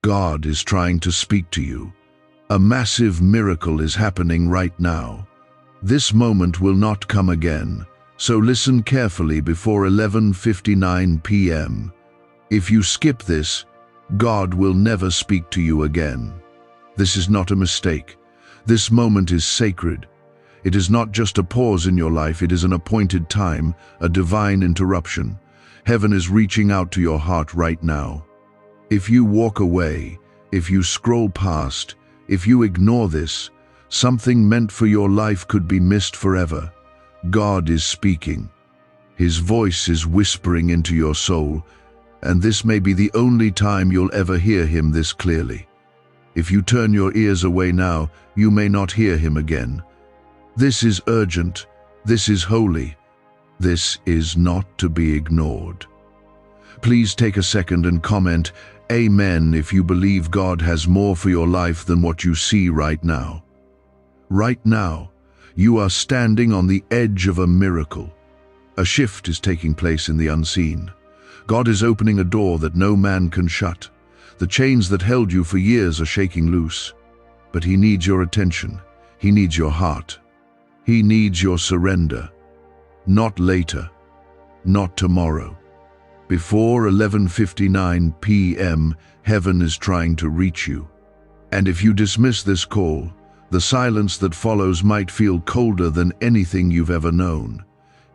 God is trying to speak to you. A massive miracle is happening right now. This moment will not come again, so listen carefully before 11:59 p.m. If you skip this, God will never speak to you again. This is not a mistake. This moment is sacred. It is not just a pause in your life, it is an appointed time, a divine interruption. Heaven is reaching out to your heart right now. If you walk away, if you scroll past, if you ignore this, something meant for your life could be missed forever. God is speaking. His voice is whispering into your soul, and this may be the only time you'll ever hear him this clearly. If you turn your ears away now, you may not hear him again. This is urgent. This is holy. This is not to be ignored. Please take a second and comment Amen if you believe God has more for your life than what you see right now. Right now, you are standing on the edge of a miracle. A shift is taking place in the unseen. God is opening a door that no man can shut. The chains that held you for years are shaking loose. But he needs your attention. He needs your heart. He needs your surrender. Not later. Not tomorrow. Before 11:59 p.m., heaven is trying to reach you. And if you dismiss this call, the silence that follows might feel colder than anything you've ever known.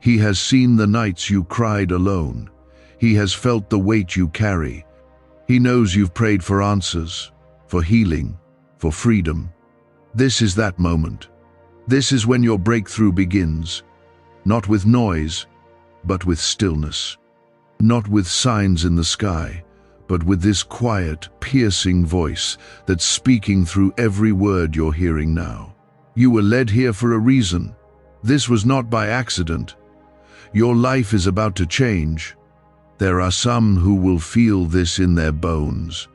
He has seen the nights you cried alone. He has felt the weight you carry. He knows you've prayed for answers, for healing, for freedom. This is that moment. This is when your breakthrough begins. Not with noise, but with stillness. Not with signs in the sky, but with this quiet, piercing voice that's speaking through every word you're hearing now. You were led here for a reason. This was not by accident. Your life is about to change. There are some who will feel this in their bones.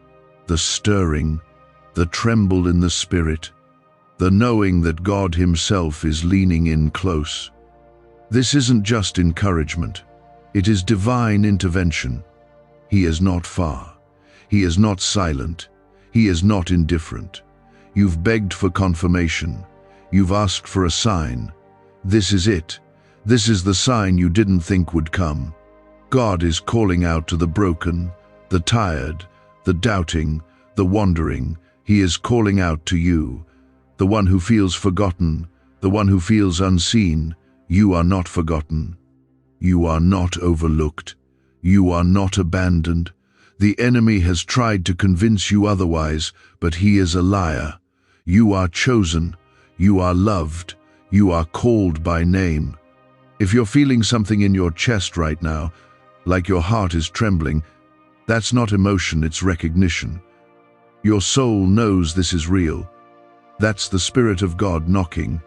The stirring, the tremble in the spirit, the knowing that God himself is leaning in close. This isn't just encouragement. It is divine intervention. He is not far. He is not silent. He is not indifferent. You've begged for confirmation. You've asked for a sign. This is it. This is the sign you didn't think would come. God is calling out to the broken, the tired, the doubting, the wandering. He is calling out to you, the one who feels forgotten, the one who feels unseen. You are not forgotten. You are not overlooked. You are not abandoned. The enemy has tried to convince you otherwise, but he is a liar. You are chosen. You are loved. You are called by name. If you're feeling something in your chest right now, like your heart is trembling, that's not emotion, it's recognition. Your soul knows this is real. That's the Spirit of God knocking.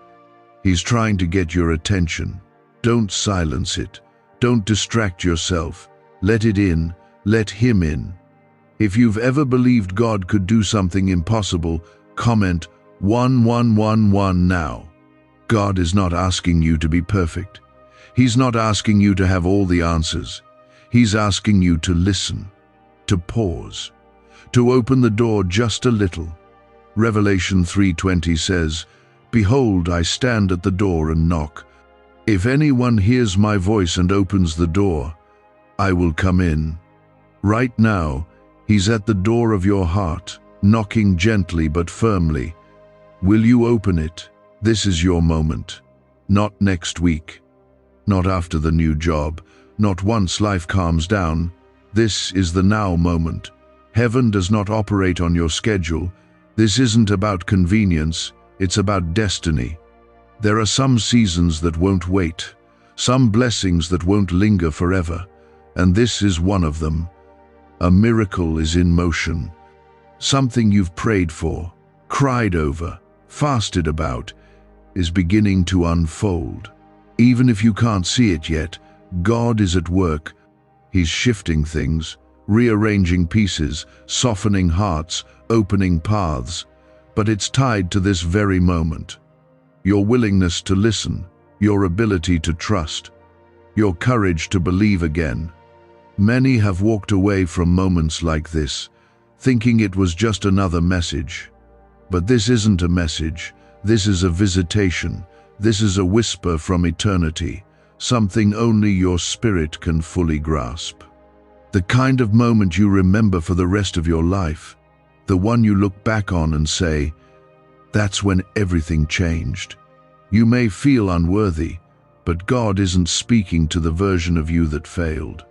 He's trying to get your attention. Don't silence it. Don't distract yourself. Let it in. Let him in. If you've ever believed God could do something impossible, comment 1111 now. God is not asking you to be perfect. He's not asking you to have all the answers. He's asking you to listen, to pause, to open the door just a little. Revelation 3:20 says, "Behold, I stand at the door and knock. If anyone hears my voice and opens the door, I will come in." Right now, he's at the door of your heart, knocking gently but firmly. Will you open it? This is your moment. Not next week. Not after the new job. Not once life calms down. This is the now moment. Heaven does not operate on your schedule. This isn't about convenience. It's about destiny. There are some seasons that won't wait, some blessings that won't linger forever, and this is one of them. A miracle is in motion. Something you've prayed for, cried over, fasted about, is beginning to unfold. Even if you can't see it yet, God is at work. He's shifting things, rearranging pieces, softening hearts, opening paths, but it's tied to this very moment. Your willingness to listen, your ability to trust, your courage to believe again. Many have walked away from moments like this. thinking it was just another message. But this isn't a message. This is a visitation. This is a whisper from eternity, something only your spirit can fully grasp. The kind of moment you remember for the rest of your life. The one you look back on and say, that's when everything changed. You may feel unworthy, but God isn't speaking to the version of you that failed.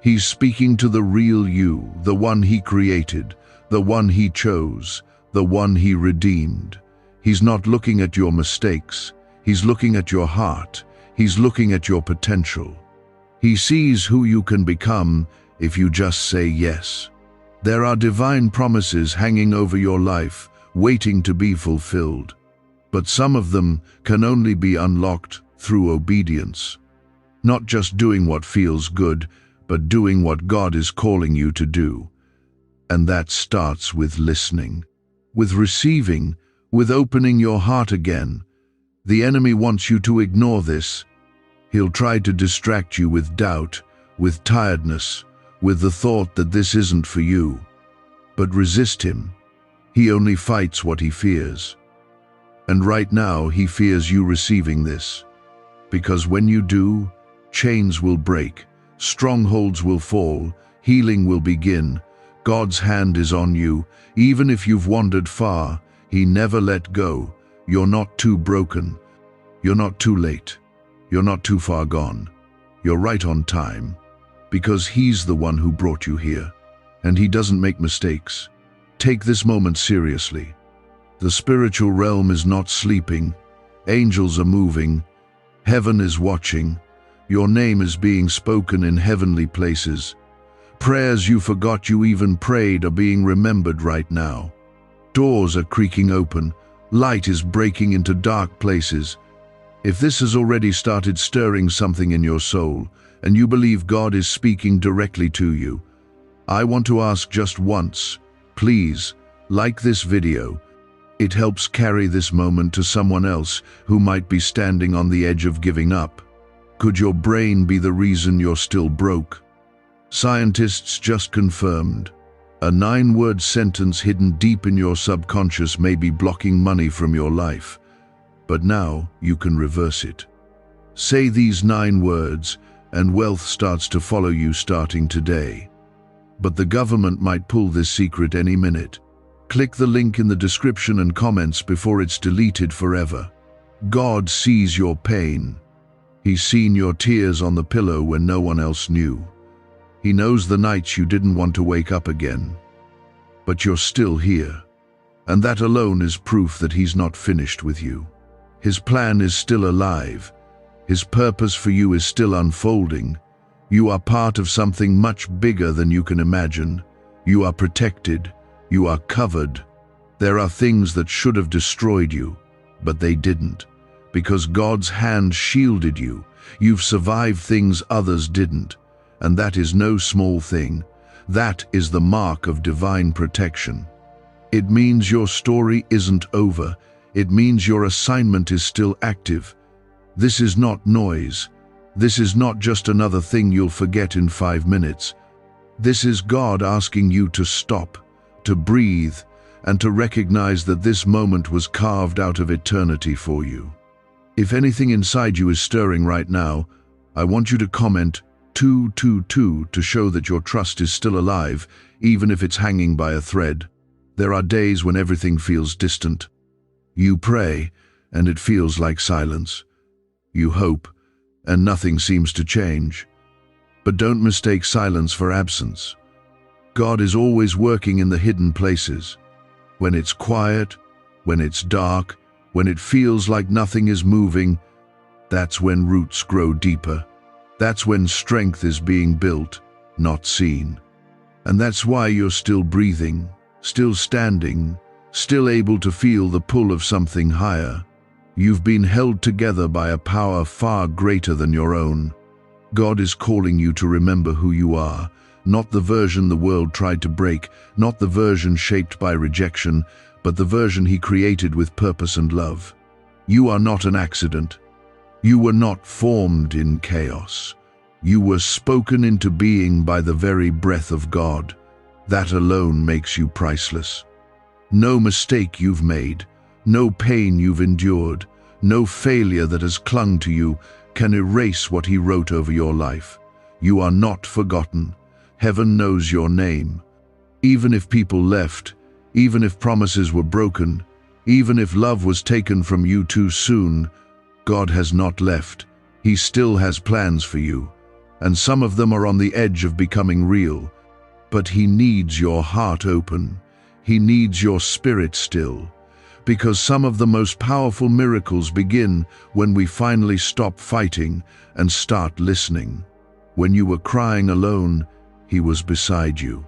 He's speaking to the real you, the one He created, the one He chose, the one He redeemed. He's not looking at your mistakes. He's looking at your heart. He's looking at your potential. He sees who you can become if you just say yes. There are divine promises hanging over your life, waiting to be fulfilled. But some of them can only be unlocked through obedience. Not just doing what feels good, but doing what God is calling you to do. And that starts with listening, with receiving, with opening your heart again. The enemy wants you to ignore this. He'll try to distract you with doubt, with tiredness, with the thought that this isn't for you. But resist him. He only fights what he fears. And right now he fears you receiving this. Because when you do, chains will break, strongholds will fall, healing will begin. God's hand is on you. Even if you've wandered far, He never let go. You're not too broken. You're not too late. You're not too far gone. You're right on time. Because He's the one who brought you here. And He doesn't make mistakes. Take this moment seriously. The spiritual realm is not sleeping. Angels are moving. Heaven is watching. Your name is being spoken in heavenly places. Prayers you forgot you even prayed are being remembered right now. Doors are creaking open. Light is breaking into dark places. If this has already started stirring something in your soul, and you believe God is speaking directly to you, I want to ask just once, please, like this video. It helps carry this moment to someone else who might be standing on the edge of giving up. Could your brain be the reason you're still broke? Scientists just confirmed. A 9-word sentence hidden deep in your subconscious may be blocking money from your life. But now you can reverse it. Say these 9 words and wealth starts to follow you starting today. But the government might pull this secret any minute. Click the link in the description and comments before it's deleted forever. God sees your pain. He's seen your tears on the pillow when no one else knew. He knows the nights you didn't want to wake up again. But you're still here. And that alone is proof that He's not finished with you. His plan is still alive. His purpose for you is still unfolding. You are part of something much bigger than you can imagine. You are protected. You are covered. There are things that should have destroyed you, but they didn't. Because God's hand shielded you. You've survived things others didn't. And that is no small thing. That is the mark of divine protection. It means your story isn't over. It means your assignment is still active. This is not noise. This is not just another thing you'll forget in 5 minutes. This is God asking you to stop, to breathe, and to recognize that this moment was carved out of eternity for you. If anything inside you is stirring right now, I want you to comment 222 to show that your trust is still alive, even if it's hanging by a thread. There are days when everything feels distant. You pray, and it feels like silence. You hope, and nothing seems to change. But don't mistake silence for absence. God is always working in the hidden places. When it's quiet, when it's dark, when it feels like nothing is moving, that's when roots grow deeper. That's when strength is being built, not seen. And that's why you're still breathing, still standing, still able to feel the pull of something higher. You've been held together by a power far greater than your own. God is calling you to remember who you are, not the version the world tried to break, not the version shaped by rejection, but the version He created with purpose and love. You are not an accident. You were not formed in chaos. You were spoken into being by the very breath of God. That alone makes you priceless. No mistake you've made, no pain you've endured, no failure that has clung to you can erase what he wrote over your life. You are not forgotten. Heaven knows your name. Even if people left, even if promises were broken, even if love was taken from you too soon, God has not left. He still has plans for you, and some of them are on the edge of becoming real. But he needs your heart open. He needs your spirit still. Because some of the most powerful miracles begin when we finally stop fighting and start listening. When you were crying alone, he was beside you.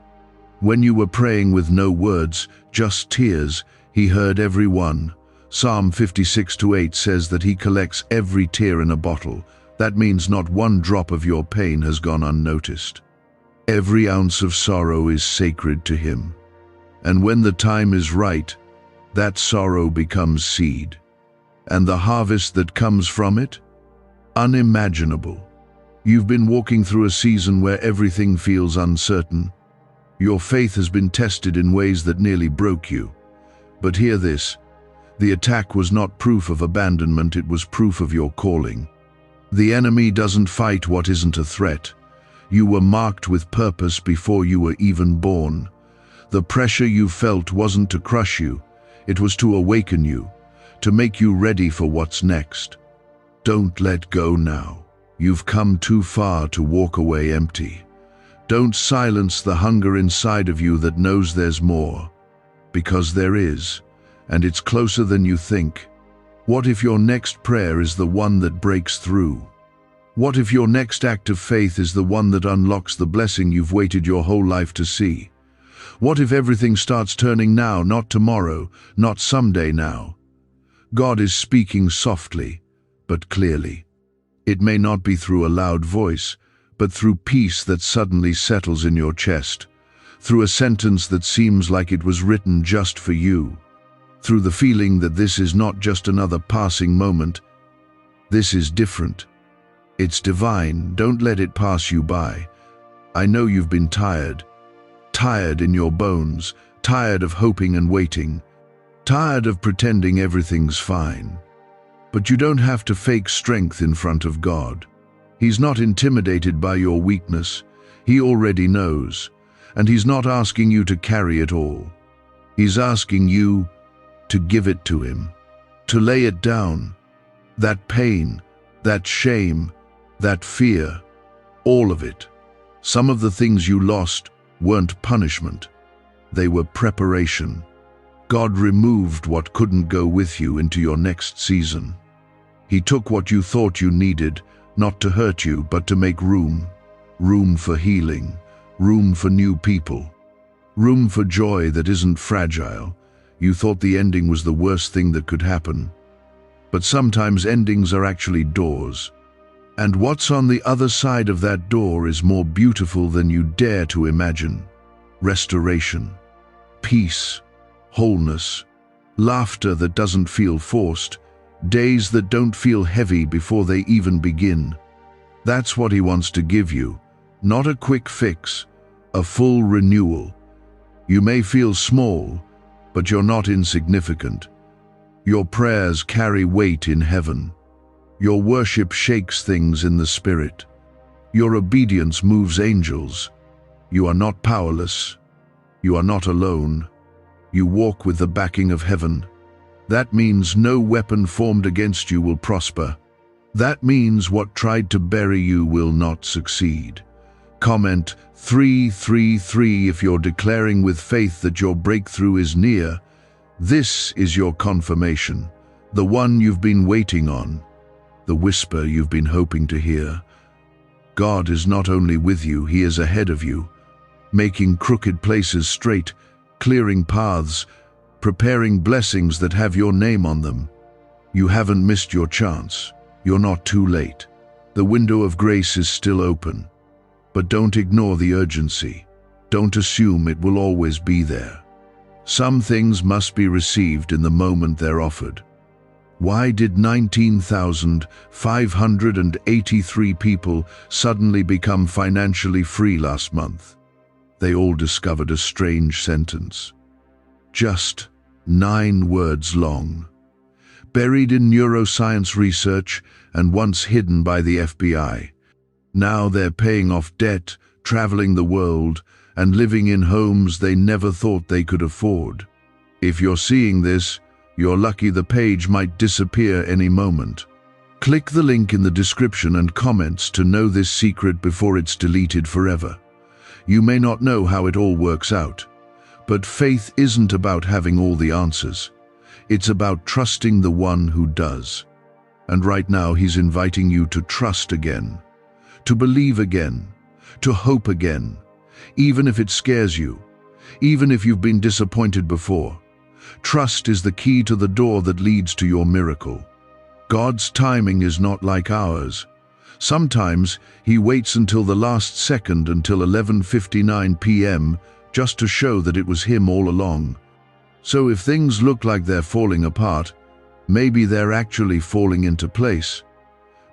When you were praying with no words, just tears, he heard every one. Psalm 56:8 says that he collects every tear in a bottle. That means not one drop of your pain has gone unnoticed. Every ounce of sorrow is sacred to him. And when the time is right, that sorrow becomes seed. And the harvest that comes from it? Unimaginable. You've been walking through a season where everything feels uncertain. Your faith has been tested in ways that nearly broke you. But hear this, the attack was not proof of abandonment, it was proof of your calling. The enemy doesn't fight what isn't a threat. You were marked with purpose before you were even born. The pressure you felt wasn't to crush you, it was to awaken you, to make you ready for what's next. Don't let go now. You've come too far to walk away empty. Don't silence the hunger inside of you that knows there's more. Because there is, and it's closer than you think. What if your next prayer is the one that breaks through? What if your next act of faith is the one that unlocks the blessing you've waited your whole life to see? What if everything starts turning now, not tomorrow, not someday now? God is speaking softly, but clearly. It may not be through a loud voice, but through peace that suddenly settles in your chest, through a sentence that seems like it was written just for you, through the feeling that this is not just another passing moment. This is different. It's divine. Don't let it pass you by. I know you've been tired in your bones, tired of hoping and waiting, tired of pretending everything's fine. But you don't have to fake strength in front of God. He's not intimidated by your weakness. He already knows, and he's not asking you to carry it all. He's asking you to give it to him, to lay it down. That pain, that shame, that fear, all of it. Some of the things you lost weren't punishment. They were preparation. God removed what couldn't go with you into your next season. He took what you thought you needed, not to hurt you, but to make room. Room for healing, room for new people, room for joy that isn't fragile. You thought the ending was the worst thing that could happen. But sometimes endings are actually doors. And what's on the other side of that door is more beautiful than you dare to imagine. Restoration, peace, wholeness, laughter that doesn't feel forced, days that don't feel heavy before they even begin. That's what he wants to give you, not a quick fix, a full renewal. You may feel small, but you're not insignificant. Your prayers carry weight in heaven. Your worship shakes things in the spirit. Your obedience moves angels. You are not powerless. You are not alone. You walk with the backing of heaven. That means no weapon formed against you will prosper. That means what tried to bury you will not succeed. Comment 333 if you're declaring with faith that your breakthrough is near. This is your confirmation, the one you've been waiting on, the whisper you've been hoping to hear. God is not only with you, he is ahead of you, making crooked places straight, clearing paths, preparing blessings that have your name on them. You haven't missed your chance. You're not too late. The window of grace is still open. But don't ignore the urgency. Don't assume it will always be there. Some things must be received in the moment they're offered. Why did 19,583 people suddenly become financially free last month? they all discovered a strange sentence. Just 9 words long. Buried in neuroscience research and once hidden by the FBI. Now they're paying off debt, traveling the world, and living in homes they never thought they could afford. If you're seeing this, you're lucky. The page might disappear any moment. Click the link in the description and comments to know this secret before it's deleted forever. You may not know how it all works out, but faith isn't about having all the answers. It's about trusting the one who does. And right now he's inviting you to trust again, to believe again, to hope again, even if it scares you, even if you've been disappointed before. Trust is the key to the door that leads to your miracle. God's timing is not like ours. Sometimes he waits until the last second, until 11:59 p.m., just to show that it was him all along. So if things look like they're falling apart, maybe they're actually falling into place.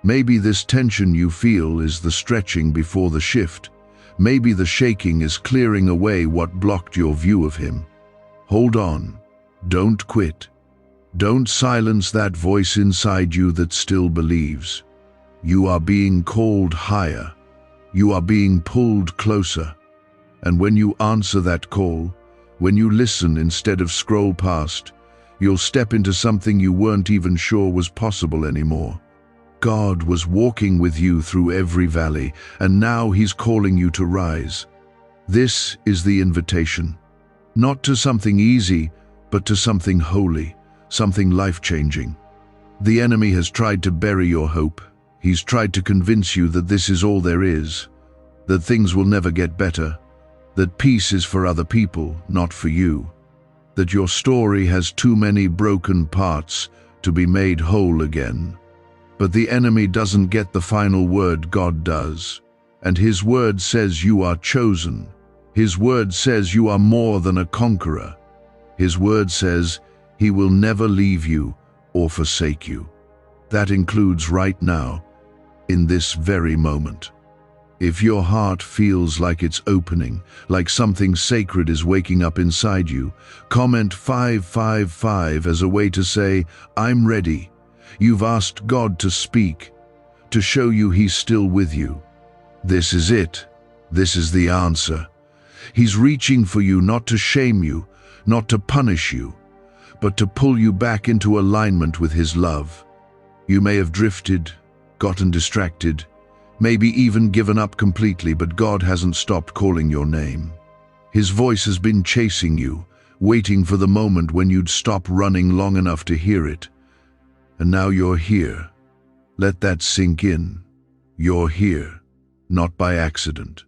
Maybe this tension you feel is the stretching before the shift. Maybe the shaking is clearing away what blocked your view of him. Hold on. Don't quit. Don't silence that voice inside you that still believes. You are being called higher. You are being pulled closer. And when you answer that call, when you listen instead of scroll past, you'll step into something you weren't even sure was possible anymore. God was walking with you through every valley, and now he's calling you to rise. This is the invitation. Not to something easy, but to something holy, something life-changing. The enemy has tried to bury your hope. He's tried to convince you that this is all there is, that things will never get better, that peace is for other people, not for you, that your story has too many broken parts to be made whole again. But the enemy doesn't get the final word. God does. And his word says you are chosen. His word says you are more than a conqueror. His word says he will never leave you or forsake you. That includes right now, in this very moment. If your heart feels like it's opening, like something sacred is waking up inside you, comment 555 as a way to say, I'm ready. You've asked God to speak, to show you he's still with you. This is it. This is the answer. He's reaching for you, not to shame you, not to punish you, but to pull you back into alignment with his love. You may have drifted, gotten distracted, maybe even given up completely, but God hasn't stopped calling your name. His voice has been chasing you, waiting for the moment when you'd stop running long enough to hear it. And now you're here. Let that sink in. You're here, not by accident.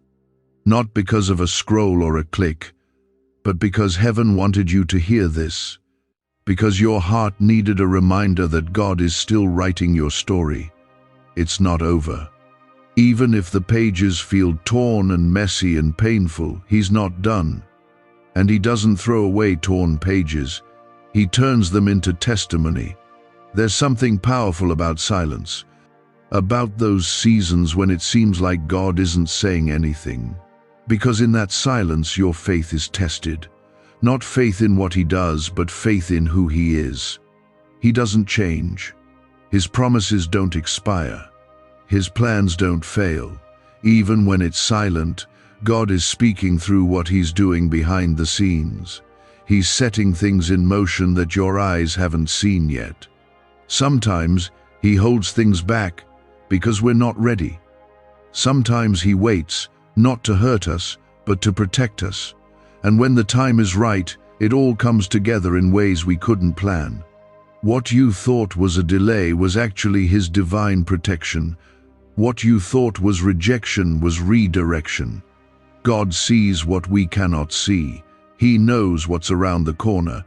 Not because of a scroll or a click, but because heaven wanted you to hear this. Because your heart needed a reminder that God is still writing your story. It's not over. Even if the pages feel torn and messy and painful, he's not done. And he doesn't throw away torn pages. He turns them into testimony. There's something powerful about silence, about those seasons when it seems like God isn't saying anything. Because in that silence, your faith is tested. Not faith in what he does, but faith in who he is. He doesn't change. His promises don't expire. His plans don't fail. Even when it's silent, God is speaking through what he's doing behind the scenes. He's setting things in motion that your eyes haven't seen yet. Sometimes he holds things back because we're not ready. Sometimes he waits, not to hurt us, but to protect us. And when the time is right, it all comes together in ways we couldn't plan. What you thought was a delay was actually his divine protection. What you thought was rejection was redirection. God sees what we cannot see. He knows what's around the corner,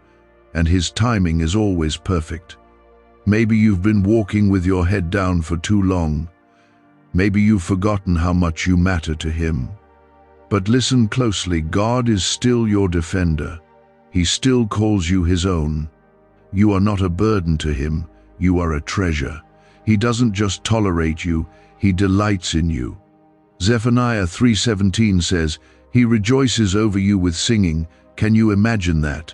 and his timing is always perfect. Maybe you've been walking with your head down for too long. Maybe you've forgotten how much you matter to him. But listen closely, God is still your defender. He still calls you his own. You are not a burden to him, you are a treasure. He doesn't just tolerate you, he delights in you. Zephaniah 3:17 says, He rejoices over you with singing. Can you imagine that?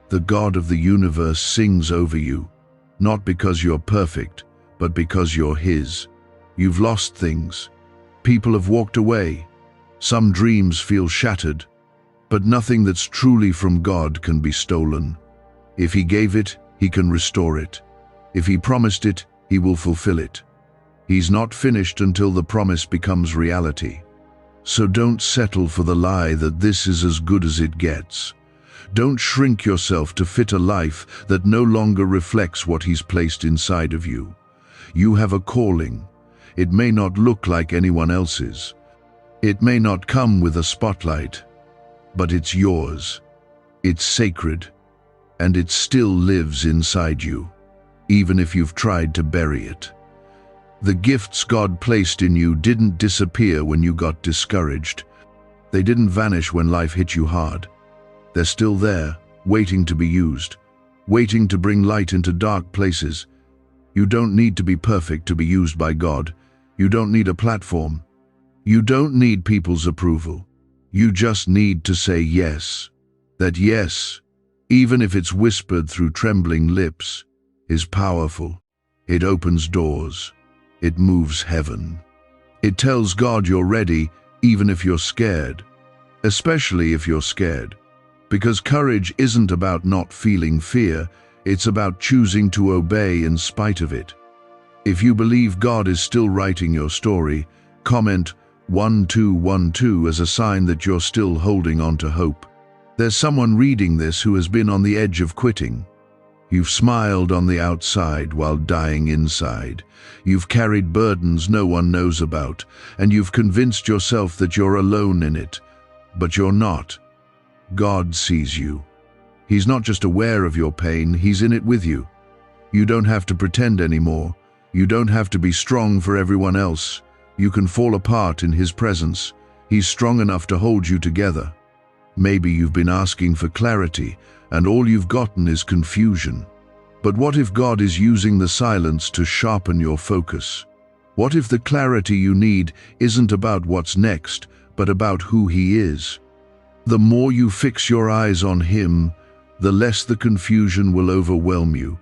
The God of the universe sings over you, not because you're perfect, but because you're His. You've lost things. People have walked away. Some dreams feel shattered, but nothing that's truly from God can be stolen. If He gave it, He can restore it. If He promised it, He will fulfill it. He's not finished until the promise becomes reality. So don't settle for the lie that this is as good as it gets. Don't shrink yourself to fit a life that no longer reflects what He's placed inside of you. You have a calling. It may not look like anyone else's. It may not come with a spotlight, but it's yours. It's sacred, and it still lives inside you, even if you've tried to bury it. The gifts God placed in you didn't disappear when you got discouraged. They didn't vanish when life hit you hard. They're still there, waiting to be used, waiting to bring light into dark places. You don't need to be perfect to be used by God. You don't need a platform. You don't need people's approval. You just need to say yes. That yes, even if it's whispered through trembling lips, is powerful. It opens doors. It moves heaven. It tells God you're ready, even if you're scared. Especially if you're scared. Because courage isn't about not feeling fear, it's about choosing to obey in spite of it. If you believe God is still writing your story, comment 1212 as a sign that you're still holding on to hope. There's someone reading this who has been on the edge of quitting. You've smiled on the outside while dying inside. You've carried burdens no one knows about, and you've convinced yourself that you're alone in it. But you're not. God sees you. He's not just aware of your pain, He's in it with you. You don't have to pretend anymore. You don't have to be strong for everyone else. You can fall apart in His presence. He's strong enough to hold you together. Maybe you've been asking for clarity, and all you've gotten is confusion. But what if God is using the silence to sharpen your focus? What if the clarity you need isn't about what's next, but about who He is? The more you fix your eyes on Him, the less the confusion will overwhelm you.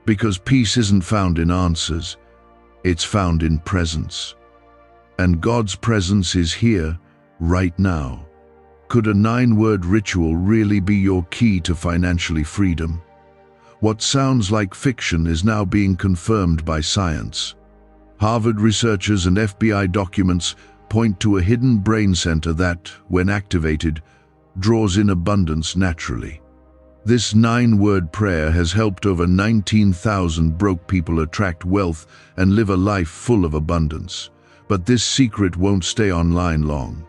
Because peace isn't found in answers, it's found in presence. And God's presence is here, right now. Could a 9-word ritual really be your key to financially freedom? What sounds like fiction is now being confirmed by science. Harvard researchers and FBI documents point to a hidden brain center that, when activated, draws in abundance naturally. This 9-word prayer has helped over 19,000 broke people attract wealth and live a life full of abundance. But this secret won't stay online long.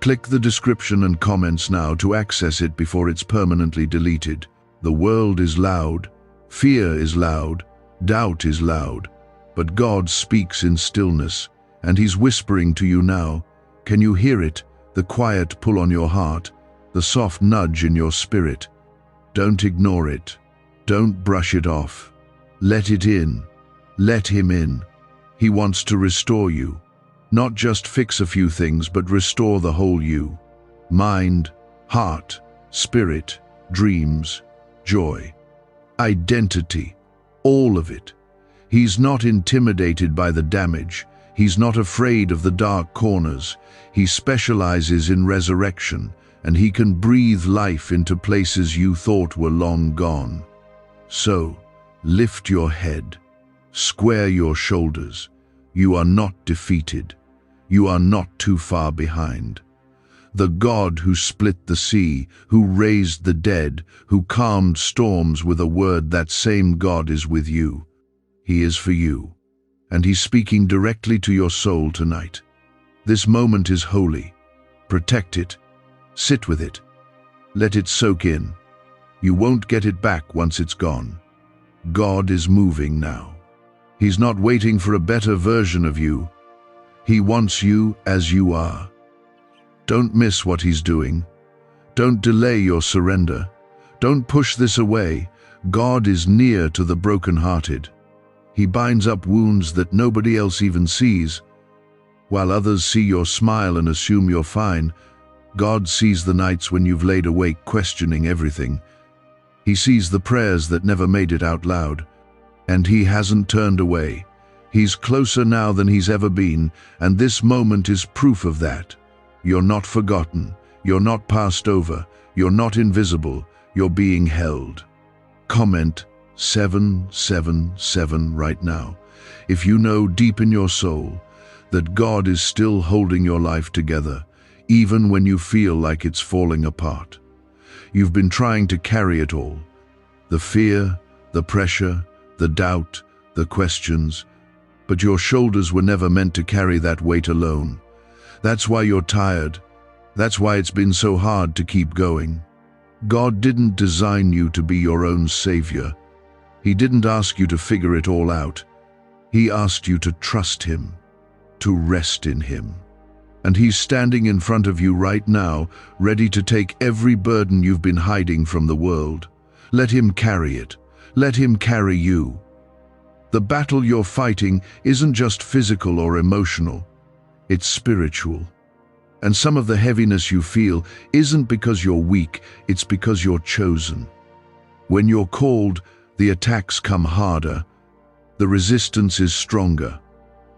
Click the description and comments now to access it before it's permanently deleted. The world is loud, fear is loud, doubt is loud, but God speaks in stillness, and He's whispering to you now. Can you hear it? The quiet pull on your heart, the soft nudge in your spirit. Don't ignore it. Don't brush it off. Let it in. Let Him in. He wants to restore you. Not just fix a few things, but restore the whole you. Mind, heart, spirit, dreams, joy, identity, all of it. He's not intimidated by the damage. He's not afraid of the dark corners. He specializes in resurrection, and He can breathe life into places you thought were long gone. So, lift your head, square your shoulders. You are not defeated. You are not too far behind. The God who split the sea, who raised the dead, who calmed storms with a word, that same God is with you. He is for you, and He's speaking directly to your soul tonight. This moment is holy. Protect it. Sit with it. Let it soak in. You won't get it back once it's gone. God is moving now. He's not waiting for a better version of you. He wants you as you are. Don't miss what He's doing. Don't delay your surrender. Don't push this away. God is near to the brokenhearted. He binds up wounds that nobody else even sees. While others see your smile and assume you're fine, God sees the nights when you've laid awake questioning everything. He sees the prayers that never made it out loud. And He hasn't turned away. He's closer now than He's ever been, and this moment is proof of that. You're not forgotten. You're not passed over. You're not invisible. You're being held. Comment 777 right now if you know deep in your soul that God is still holding your life together, even when you feel like it's falling apart. You've been trying to carry it all. The fear, the pressure, the doubt, the questions, but your shoulders were never meant to carry that weight alone. That's why you're tired. That's why it's been so hard to keep going. God didn't design you to be your own savior. He didn't ask you to figure it all out. He asked you to trust Him, to rest in Him. And He's standing in front of you right now, ready to take every burden you've been hiding from the world. Let Him carry it. Let Him carry you. The battle you're fighting isn't just physical or emotional. It's spiritual. And some of the heaviness you feel isn't because you're weak, it's because you're chosen. When you're called, the attacks come harder. The resistance is stronger.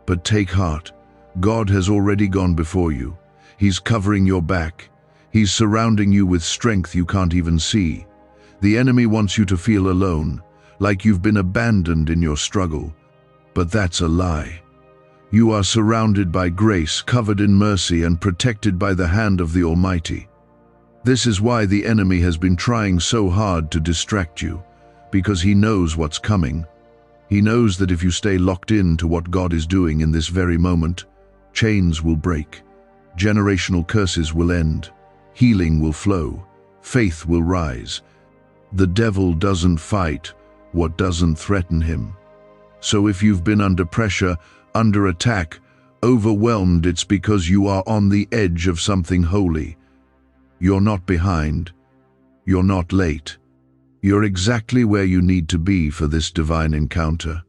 But take heart. God has already gone before you. He's covering your back. He's surrounding you with strength you can't even see. The enemy wants you to feel alone, like you've been abandoned in your struggle. But that's a lie. You are surrounded by grace, covered in mercy, and protected by the hand of the Almighty. This is why the enemy has been trying so hard to distract you, because he knows what's coming. He knows that if you stay locked in to what God is doing in this very moment, chains will break, generational curses will end, healing will flow, faith will rise. The devil doesn't fight what doesn't threaten him. So if you've been under pressure, under attack, overwhelmed, it's because you are on the edge of something holy. You're not behind. You're not late. You're exactly where you need to be for this divine encounter.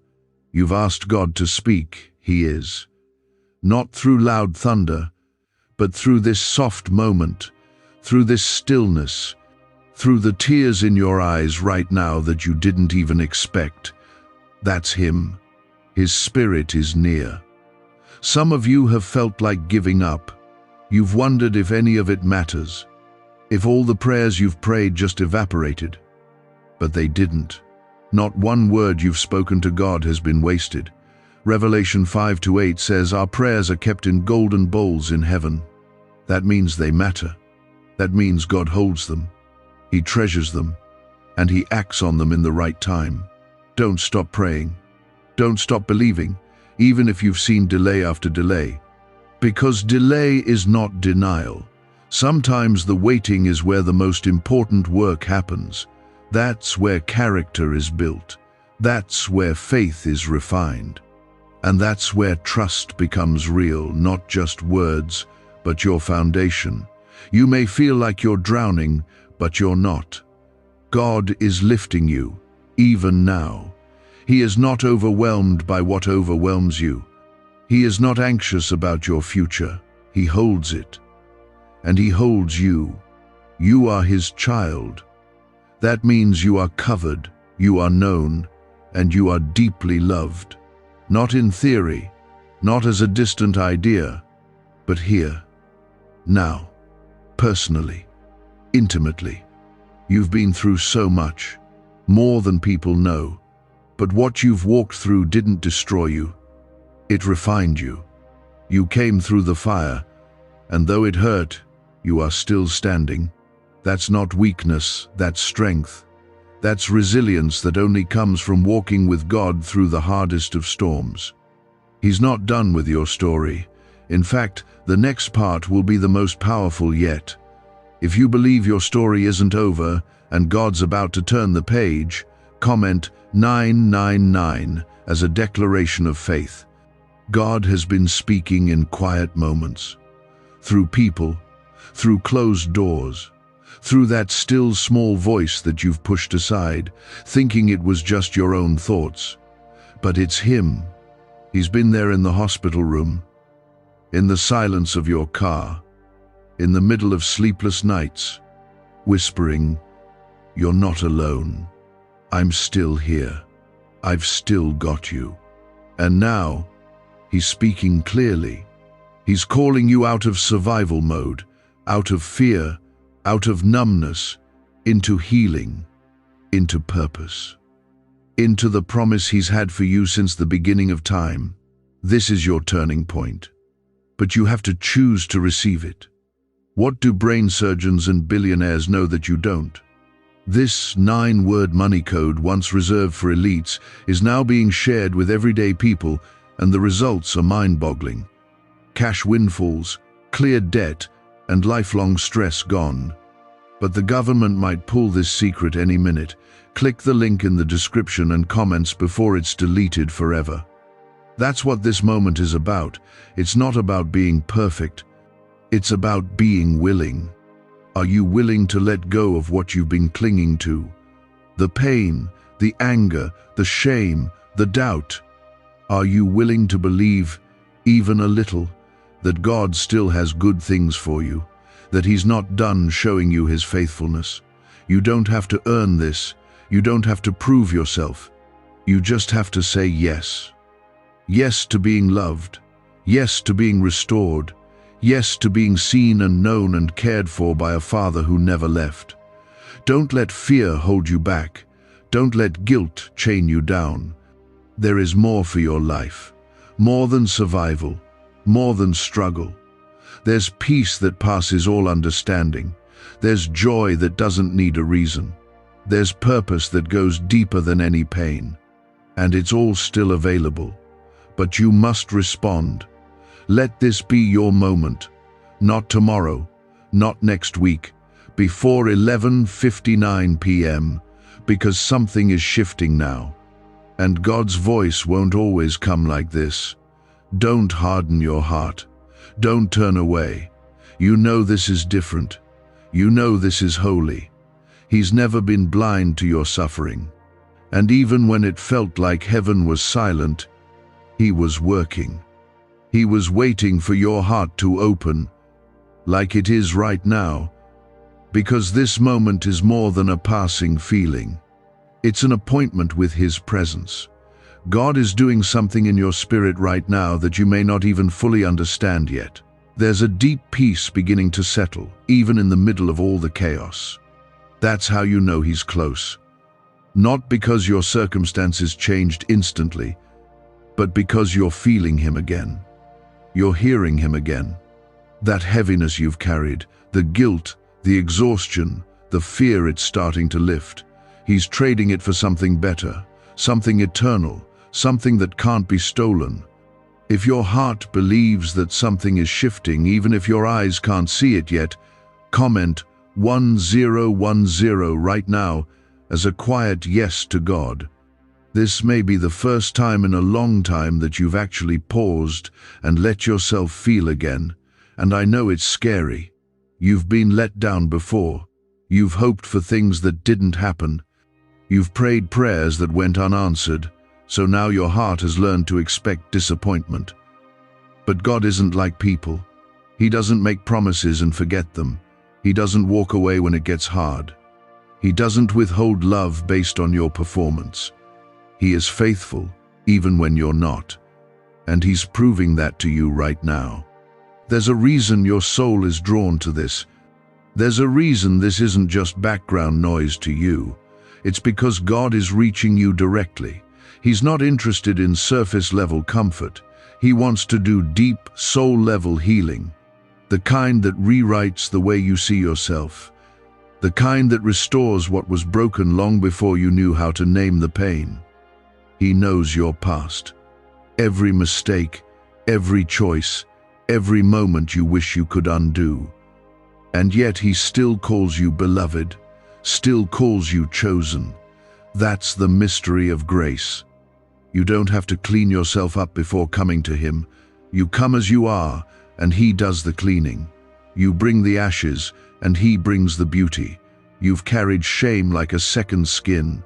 You've asked God to speak. He is. Not through loud thunder, but through this soft moment, through this stillness, through the tears in your eyes right now that you didn't even expect. That's Him. His Spirit is near. Some of you have felt like giving up. You've wondered if any of it matters, if all the prayers you've prayed just evaporated. But they didn't. Not one word you've spoken to God has been wasted. Revelation 5-8 says our prayers are kept in golden bowls in heaven. That means they matter. That means God holds them. He treasures them, and He acts on them in the right time. Don't stop praying. Don't stop believing, even if you've seen delay after delay. Because delay is not denial. Sometimes the waiting is where the most important work happens. That's where character is built. That's where faith is refined. And that's where trust becomes real, not just words, but your foundation. You may feel like you're drowning, but you're not. God is lifting you, even now. He is not overwhelmed by what overwhelms you. He is not anxious about your future. He holds it. And He holds you. You are His child. That means you are covered, you are known, and you are deeply loved. Not in theory, not as a distant idea, but here, now, personally, intimately. You've been through so much, more than people know. But what you've walked through didn't destroy you. It refined you. You came through the fire, and though it hurt, you are still standing. That's not weakness, that's strength. That's resilience that only comes from walking with God through the hardest of storms. He's not done with your story. In fact, the next part will be the most powerful yet. If you believe your story isn't over and God's about to turn the page, comment 999 as a declaration of faith. God has been speaking in quiet moments, through people, through closed doors, through that still small voice that you've pushed aside, thinking it was just your own thoughts. But it's Him. He's been there in the hospital room, in the silence of your car, in the middle of sleepless nights, whispering, "You're not alone. I'm still here. I've still got you." And now, he's speaking clearly. He's calling you out of survival mode, out of fear, out of numbness, into healing, into purpose, into the promise he's had for you since the beginning of time. This is your turning point. But you have to choose to receive it. What do brain surgeons and billionaires know that you don't? This 9-word money code, once reserved for elites, is now being shared with everyday people, and the results are mind-boggling. Cash windfalls, cleared debt, and lifelong stress gone. But the government might pull this secret any minute. Click the link in the description and comments before it's deleted forever. That's what this moment is about. It's not about being perfect. It's about being willing. Are you willing to let go of what you've been clinging to? The pain, the anger, the shame, the doubt. Are you willing to believe, even a little, that God still has good things for you, that He's not done showing you His faithfulness? You don't have to earn this. You don't have to prove yourself. You just have to say yes. Yes to being loved. Yes to being restored. Yes to being seen and known and cared for by a Father who never left. Don't let fear hold you back. Don't let guilt chain you down. There is more for your life. More than survival. More than struggle. There's peace that passes all understanding. There's joy that doesn't need a reason. There's purpose that goes deeper than any pain. And it's all still available. But you must respond. Let this be your moment. Not tomorrow, not next week, before 11:59 p.m., because something is shifting now. And God's voice won't always come like this. Don't harden your heart. Don't turn away. You know this is different. You know this is holy. He's never been blind to your suffering. And even when it felt like heaven was silent, He was working. He was waiting for your heart to open, like it is right now, because this moment is more than a passing feeling. It's an appointment with His presence. God is doing something in your spirit right now that you may not even fully understand yet. There's a deep peace beginning to settle, even in the middle of all the chaos. That's how you know He's close. Not because your circumstances changed instantly, but because you're feeling Him again. You're hearing Him again. That heaviness you've carried, the guilt, the exhaustion, the fear, it's starting to lift. He's trading it for something better, something eternal, something that can't be stolen. If your heart believes that something is shifting, even if your eyes can't see it yet, comment 1010 right now as a quiet yes to God. This may be the first time in a long time that you've actually paused and let yourself feel again, and I know it's scary. You've been let down before. You've hoped for things that didn't happen. You've prayed prayers that went unanswered, so now your heart has learned to expect disappointment. But God isn't like people. He doesn't make promises and forget them. He doesn't walk away when it gets hard. He doesn't withhold love based on your performance. He is faithful, even when you're not. And He's proving that to you right now. There's a reason your soul is drawn to this. There's a reason this isn't just background noise to you. It's because God is reaching you directly. He's not interested in surface-level comfort. He wants to do deep, soul-level healing. The kind that rewrites the way you see yourself. The kind that restores what was broken long before you knew how to name the pain. He knows your past. Every mistake, every choice, every moment you wish you could undo. And yet He still calls you beloved, still calls you chosen. That's the mystery of grace. You don't have to clean yourself up before coming to Him. You come as you are, and He does the cleaning. You bring the ashes, and He brings the beauty. You've carried shame like a second skin.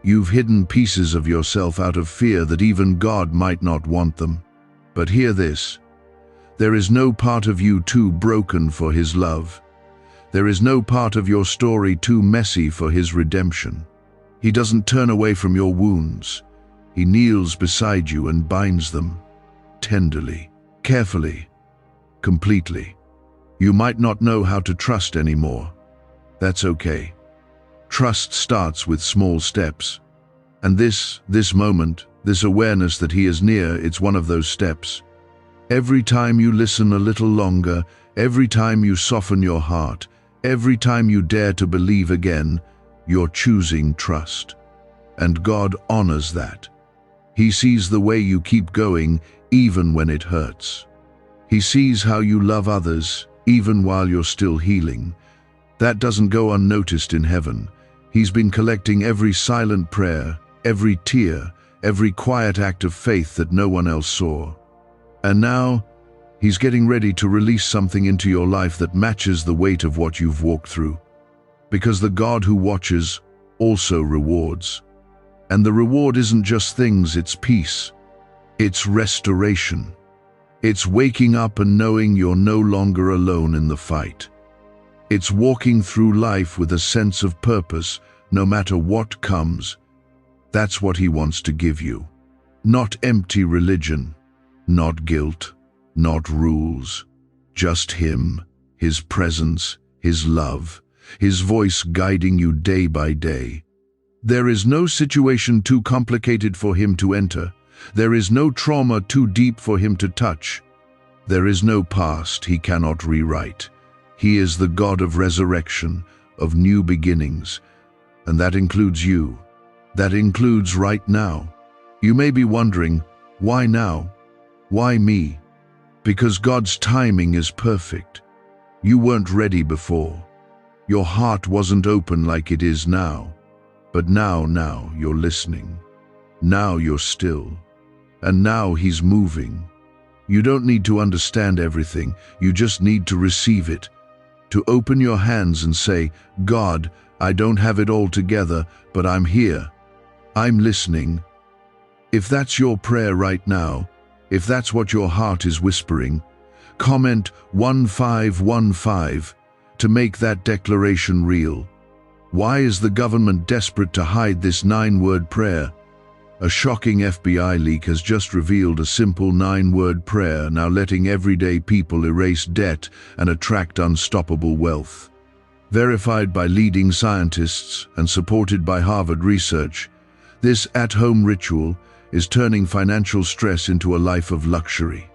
You've hidden pieces of yourself out of fear that even God might not want them. But hear this. There is no part of you too broken for His love. There is no part of your story too messy for His redemption. He doesn't turn away from your wounds. He kneels beside you and binds them, tenderly, carefully, completely. You might not know how to trust anymore. That's okay. Trust starts with small steps. And this moment, this awareness that He is near, it's one of those steps. Every time you listen a little longer, every time you soften your heart, every time you dare to believe again, you're choosing trust. And God honors that. He sees the way you keep going, even when it hurts. He sees how you love others, even while you're still healing. That doesn't go unnoticed in heaven. He's been collecting every silent prayer, every tear, every quiet act of faith that no one else saw. And now, He's getting ready to release something into your life that matches the weight of what you've walked through. Because the God who watches also rewards. And the reward isn't just things, it's peace. It's restoration. It's waking up and knowing you're no longer alone in the fight. It's walking through life with a sense of purpose, no matter what comes. That's what He wants to give you. Not empty religion, not guilt, not rules. Just Him, His presence, His love, His voice guiding you day by day. There is no situation too complicated for Him to enter. There is no trauma too deep for Him to touch. There is no past He cannot rewrite. He is the God of resurrection, of new beginnings. And that includes you. That includes right now. You may be wondering, why now? Why me? Because God's timing is perfect. You weren't ready before. Your heart wasn't open like it is now. But now you're listening. Now you're still. And now He's moving. You don't need to understand everything. You just need to receive it. To open your hands and say, God, I don't have it all together, but I'm here. I'm listening. If that's your prayer right now, if that's what your heart is whispering, comment 1515 to make that declaration real. Why is the government desperate to hide this 9-word prayer? A shocking FBI leak has just revealed a simple 9-word prayer now letting everyday people erase debt and attract unstoppable wealth. Verified by leading scientists and supported by Harvard research, this at-home ritual is turning financial stress into a life of luxury.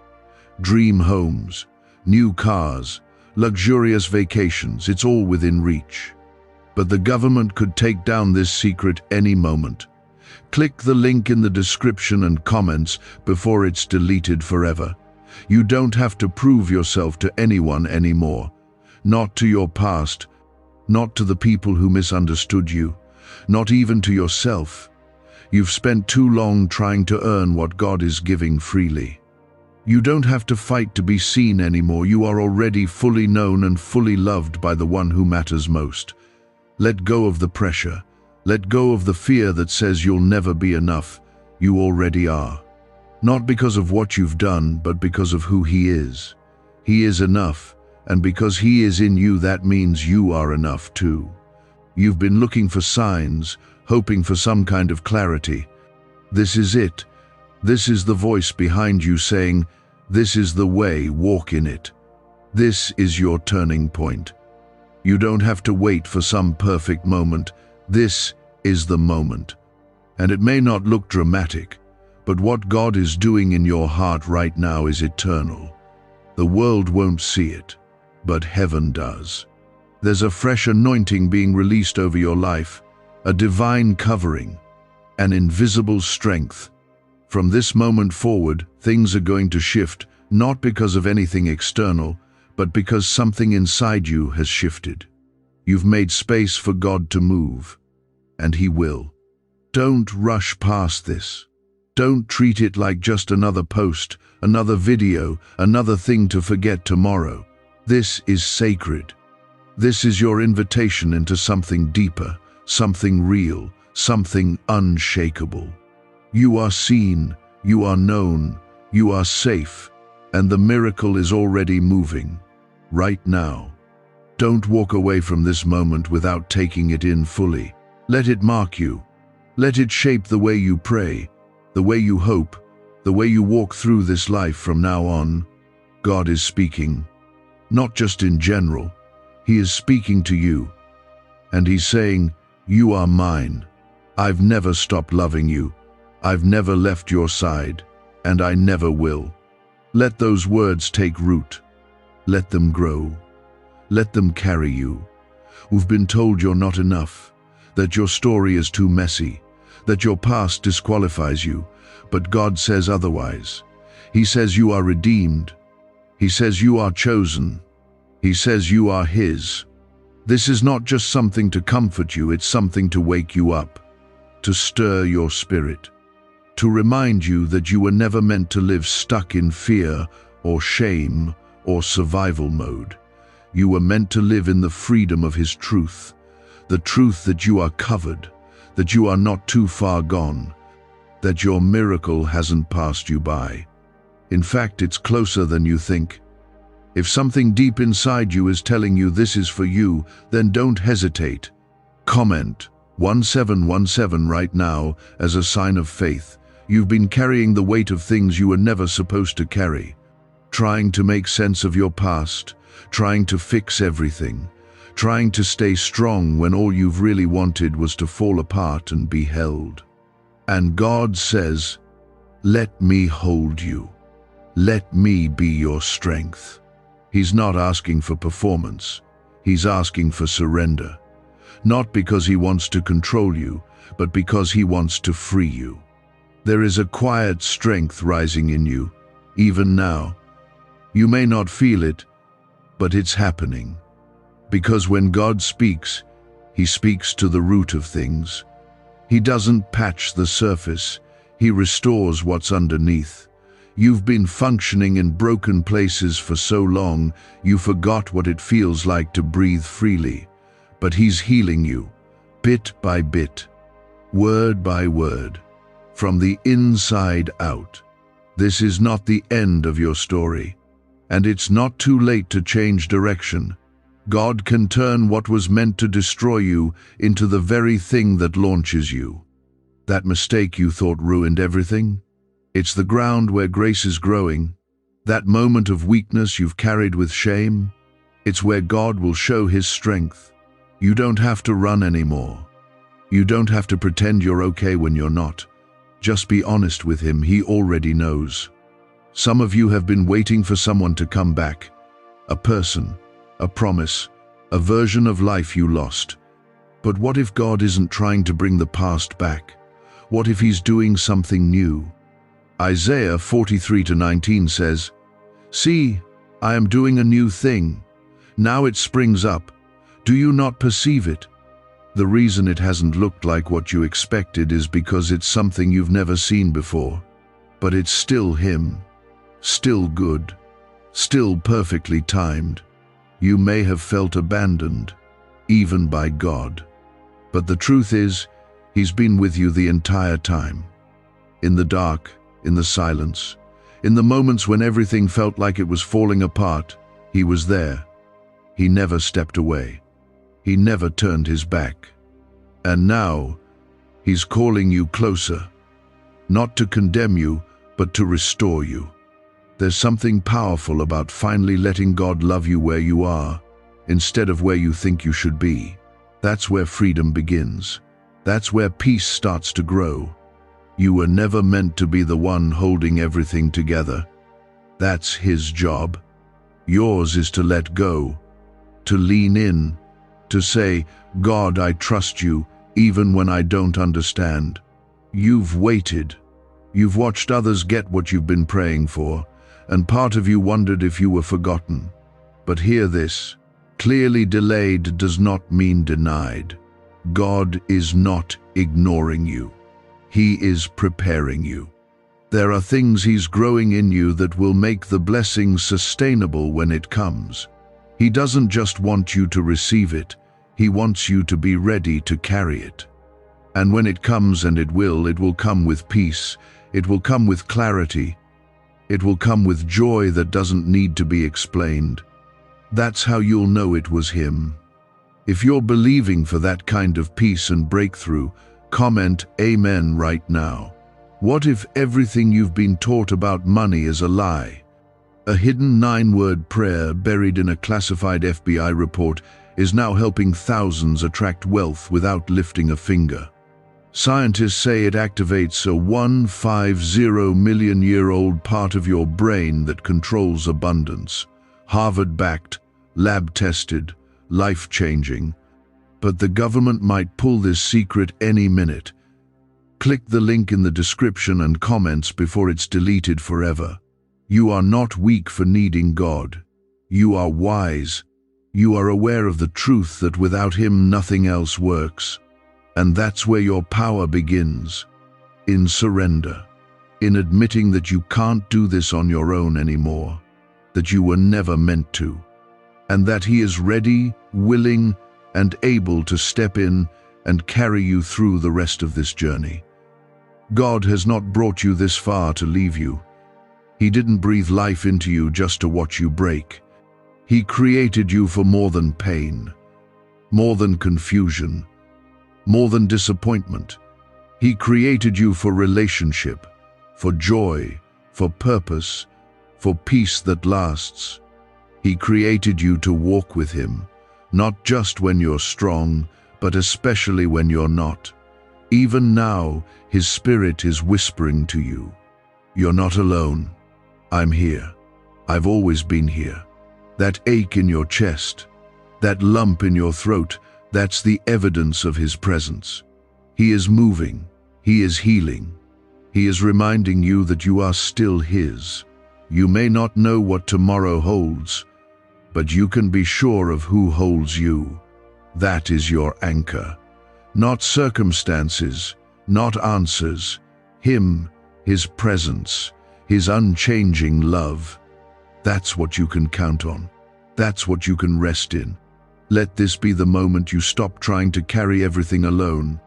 Dream homes, new cars, luxurious vacations, it's all within reach. But the government could take down this secret any moment. Click the link in the description and comments before it's deleted forever. You don't have to prove yourself to anyone anymore. Not to your past, not to the people who misunderstood you, not even to yourself. You've spent too long trying to earn what God is giving freely. You don't have to fight to be seen anymore. You are already fully known and fully loved by the one who matters most. Let go of the pressure. Let go of the fear that says you'll never be enough. You already are. Not because of what you've done, but because of who He is. He is enough, and because He is in you, that means you are enough too. You've been looking for signs, hoping for some kind of clarity. This is it. This is the voice behind you saying, this is the way, walk in it. This is your turning point. You don't have to wait for some perfect moment. This is the moment. And it may not look dramatic, but what God is doing in your heart right now is eternal. The world won't see it, but heaven does. There's a fresh anointing being released over your life, a divine covering, an invisible strength. From this moment forward, things are going to shift, not because of anything external, but because something inside you has shifted. You've made space for God to move, and He will. Don't rush past this. Don't treat it like just another post, another video, another thing to forget tomorrow. This is sacred. This is your invitation into something deeper, something real, something unshakable. You are seen, you are known, you are safe, and the miracle is already moving, right now. Don't walk away from this moment without taking it in fully. Let it mark you. Let it shape the way you pray, the way you hope, the way you walk through this life from now on. God is speaking, not just in general. He is speaking to you, and He's saying, "You are mine. I've never stopped loving you. I've never left your side, and I never will." Let those words take root. Let them grow. Let them carry you. We've been told you're not enough, that your story is too messy, that your past disqualifies you, but God says otherwise. He says you are redeemed. He says you are chosen. He says you are His. This is not just something to comfort you, it's something to wake you up, to stir your spirit, to remind you that you were never meant to live stuck in fear or shame or survival mode. You were meant to live in the freedom of His truth, the truth that you are covered, that you are not too far gone, that your miracle hasn't passed you by. In fact, it's closer than you think. If something deep inside you is telling you this is for you, then don't hesitate. Comment 1717 right now as a sign of faith. You've been carrying the weight of things you were never supposed to carry, trying to make sense of your past, trying to fix everything, trying to stay strong when all you've really wanted was to fall apart and be held. And God says, "Let me hold you. Let me be your strength." He's not asking for performance. He's asking for surrender. Not because He wants to control you, but because He wants to free you. There is a quiet strength rising in you, even now. You may not feel it, but it's happening. Because when God speaks, He speaks to the root of things. He doesn't patch the surface. He restores what's underneath. You've been functioning in broken places for so long, you forgot what it feels like to breathe freely. But He's healing you, bit by bit, word by word, from the inside out. This is not the end of your story, and it's not too late to change direction. God can turn what was meant to destroy you into the very thing that launches you. That mistake you thought ruined everything? It's the ground where grace is growing. That moment of weakness you've carried with shame? It's where God will show His strength. You don't have to run anymore. You don't have to pretend you're okay when you're not. Just be honest with Him. He already knows. Some of you have been waiting for someone to come back. A person, a promise, a version of life you lost. But what if God isn't trying to bring the past back? What if He's doing something new? Isaiah 43:19 says, "See, I am doing a new thing. Now it springs up. Do you not perceive it?" The reason it hasn't looked like what you expected is because it's something you've never seen before. But it's still Him, still good, still perfectly timed. You may have felt abandoned, even by God. But the truth is, He's been with you the entire time. In the dark, in the silence, in the moments when everything felt like it was falling apart, He was there. He never stepped away. He never turned His back. And now, He's calling you closer, not to condemn you, but to restore you. There's something powerful about finally letting God love you where you are, instead of where you think you should be. That's where freedom begins. That's where peace starts to grow. You were never meant to be the one holding everything together. That's His job. Yours is to let go, to lean in, to say, "God, I trust you, even when I don't understand." You've waited. You've watched others get what you've been praying for, and part of you wondered if you were forgotten. But hear this. Clearly delayed does not mean denied. God is not ignoring you. He is preparing you. There are things He's growing in you that will make the blessing sustainable when it comes. He doesn't just want you to receive it, He wants you to be ready to carry it. And when it comes, and it will come with peace, it will come with clarity, It will come with joy that doesn't need to be explained. That's how you'll know it was him. If you're believing for that kind of peace and breakthrough, comment Amen right now. What if everything you've been taught about money is a lie? A hidden 9-word prayer buried in a classified FBI report is now helping thousands attract wealth without lifting a finger. Scientists say it activates a 150-million-year-old part of your brain that controls abundance. Harvard-backed, lab-tested, life-changing. But the government might pull this secret any minute. Click the link in the description and comments before it's deleted forever. You are not weak for needing God. You are wise. You are aware of the truth that without Him nothing else works. And that's where your power begins. In surrender. In admitting that you can't do this on your own anymore. That you were never meant to. And that He is ready, willing, and able to step in and carry you through the rest of this journey. God has not brought you this far to leave you. He didn't breathe life into you just to watch you break. He created you for more than pain, more than confusion, more than disappointment. He created you for relationship, for joy, for purpose, for peace that lasts. He created you to walk with Him, not just when you're strong, but especially when you're not. Even now, His Spirit is whispering to you, "You're not alone. I'm here. I've always been here." That ache in your chest, that lump in your throat, that's the evidence of His presence. He is moving. He is healing. He is reminding you that you are still His. You may not know what tomorrow holds, but you can be sure of who holds you. That is your anchor. Not circumstances, not answers. Him, His presence, His unchanging love. That's what you can count on. That's what you can rest in. Let this be the moment you stop trying to carry everything alone.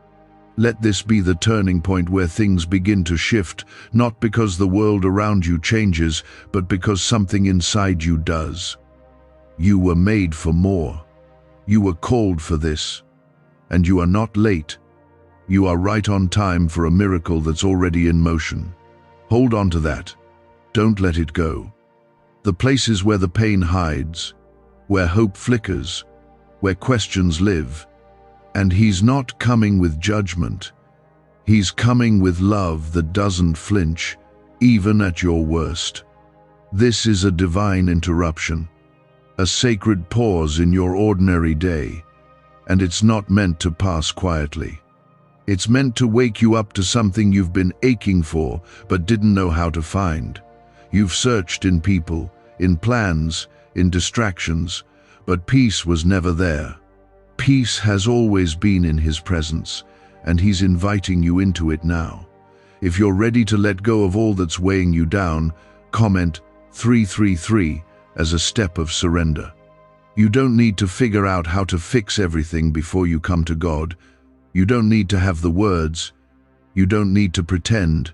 Let this be the turning point where things begin to shift, not because the world around you changes, but because something inside you does. You were made for more. You were called for this. And you are not late. You are right on time for a miracle that's already in motion. Hold on to that. Don't let it go. The places where the pain hides, where hope flickers, where questions live. And He's not coming with judgment. He's coming with love that doesn't flinch, even at your worst. This is a divine interruption, a sacred pause in your ordinary day, and it's not meant to pass quietly. It's meant to wake you up to something you've been aching for but didn't know how to find. You've searched in people, in plans, in distractions, but peace was never there. Peace has always been in His presence, and He's inviting you into it now. If you're ready to let go of all that's weighing you down, comment 333 as a step of surrender. You don't need to figure out how to fix everything before you come to God. You don't need to have the words. You don't need to pretend.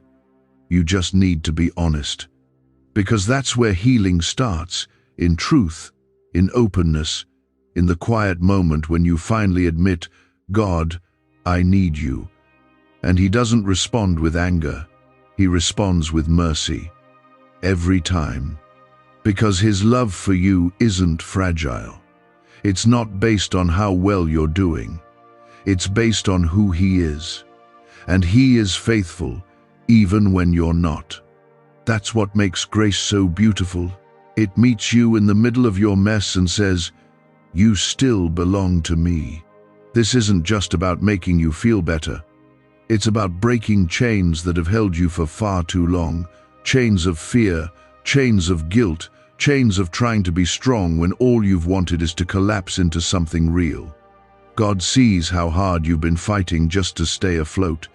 You just need to be honest. Because that's where healing starts, in truth, in openness, in the quiet moment when you finally admit, "God, I need you." And He doesn't respond with anger. He responds with mercy. Every time. Because His love for you isn't fragile. It's not based on how well you're doing. It's based on who He is. And He is faithful, even when you're not. That's what makes grace so beautiful. It meets you in the middle of your mess and says, "You still belong to me." This isn't just about making you feel better. It's about breaking chains that have held you for far too long. Chains of fear, chains of guilt, chains of trying to be strong when all you've wanted is to collapse into something real. God sees how hard you've been fighting just to stay afloat.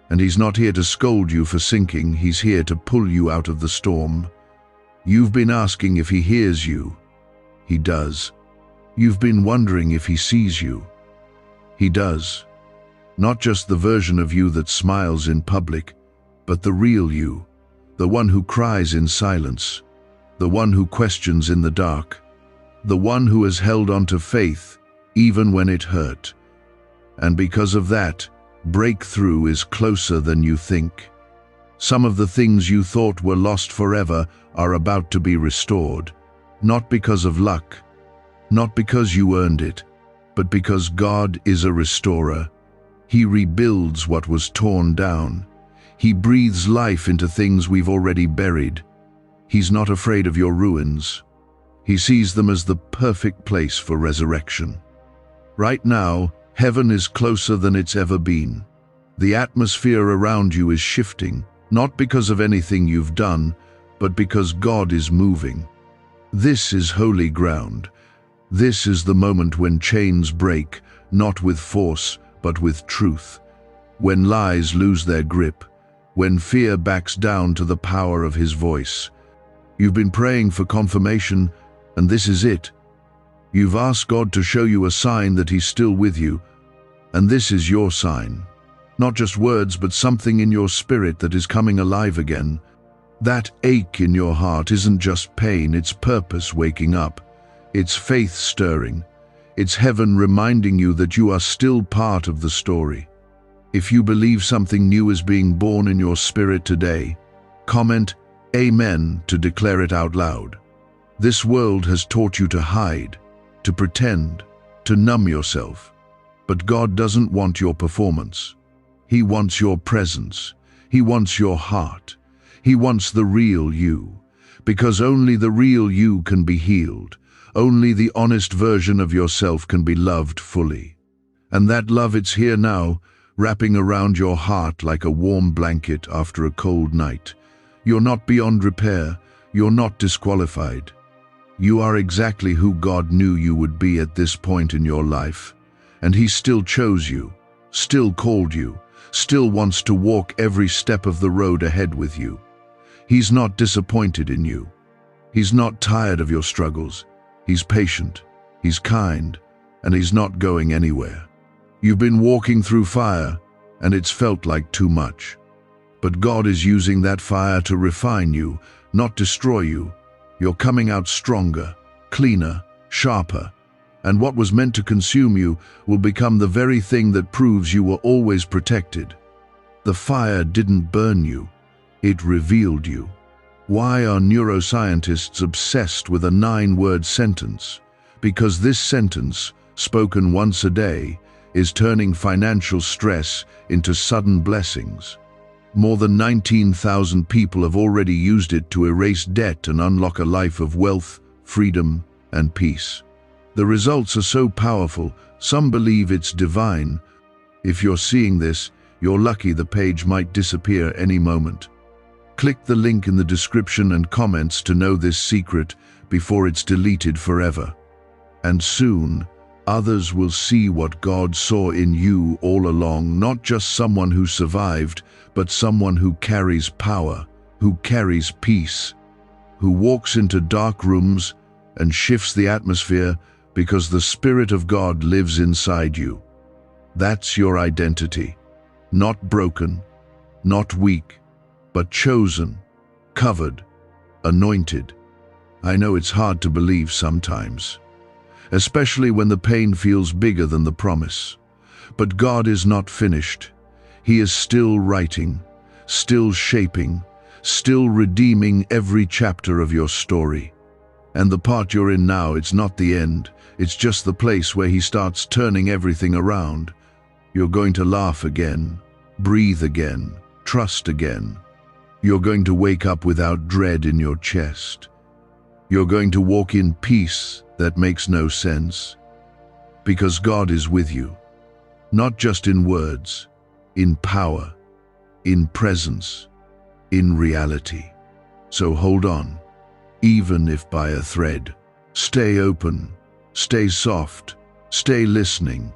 And He's not here to scold you for sinking. He's here to pull you out of the storm. You've been asking if He hears you. He does. You've been wondering if He sees you. He does. Not just the version of you that smiles in public, but the real you. the one who cries in silence, the one who questions in the dark, the one who has held on to faith even when it hurt. And because of that, breakthrough is closer than you think. Some of the things you thought were lost forever are about to be restored, not because of luck, not because you earned it, but because God is a restorer. He rebuilds what was torn down. He breathes life into things we've already buried. He's not afraid of your ruins. He sees them as the perfect place for resurrection. Right now, heaven is closer than it's ever been. The atmosphere around you is shifting, not because of anything you've done, but because God is moving. This is holy ground. This is the moment when chains break, not with force, but with truth. When lies lose their grip, when fear backs down to the power of His voice. You've been praying for confirmation, and this is it. You've asked God to show you a sign that He's still with you, and this is your sign. Not just words, but something in your spirit that is coming alive again. That ache in your heart isn't just pain, it's purpose waking up. It's faith stirring. It's heaven reminding you that you are still part of the story. If you believe something new is being born in your spirit today, comment Amen to declare it out loud. This world has taught you to hide, to pretend, to numb yourself. But God doesn't want your performance. He wants your presence. He wants your heart. He wants the real you, because only the real you can be healed. Only the honest version of yourself can be loved fully. And that love, it's here now, wrapping around your heart like a warm blanket after a cold night. You're not beyond repair. You're not disqualified. You are exactly who God knew you would be at this point in your life. And He still chose you, still called you, still wants to walk every step of the road ahead with you. He's not disappointed in you. He's not tired of your struggles. He's patient, He's kind, and He's not going anywhere. You've been walking through fire, and it's felt like too much. But God is using that fire to refine you, not destroy you. You're coming out stronger, cleaner, sharper, and what was meant to consume you will become the very thing that proves you were always protected. The fire didn't burn you, it revealed you. Why are neuroscientists obsessed with a 9-word sentence? Because this sentence, spoken once a day, is turning financial stress into sudden blessings. More than 19,000 people have already used it to erase debt and unlock a life of wealth, freedom, and peace. The results are so powerful, some believe it's divine. If you're seeing this, you're lucky. The page might disappear any moment. Click the link in the description and comments to know this secret before it's deleted forever. And soon, others will see what God saw in you all along, not just someone who survived, but someone who carries power, who carries peace, who walks into dark rooms and shifts the atmosphere because the Spirit of God lives inside you. That's your identity. Not broken, not weak, but chosen, covered, anointed. I know it's hard to believe sometimes, especially when the pain feels bigger than the promise. But God is not finished. He is still writing, still shaping, still redeeming every chapter of your story. And the part you're in now, it's not the end. It's just the place where He starts turning everything around. You're going to laugh again, breathe again, trust again. You're going to wake up without dread in your chest. You're going to walk in peace that makes no sense. Because God is with you, not just in words, in power, in presence, in reality. So hold on, even if by a thread. Stay open, stay soft, stay listening.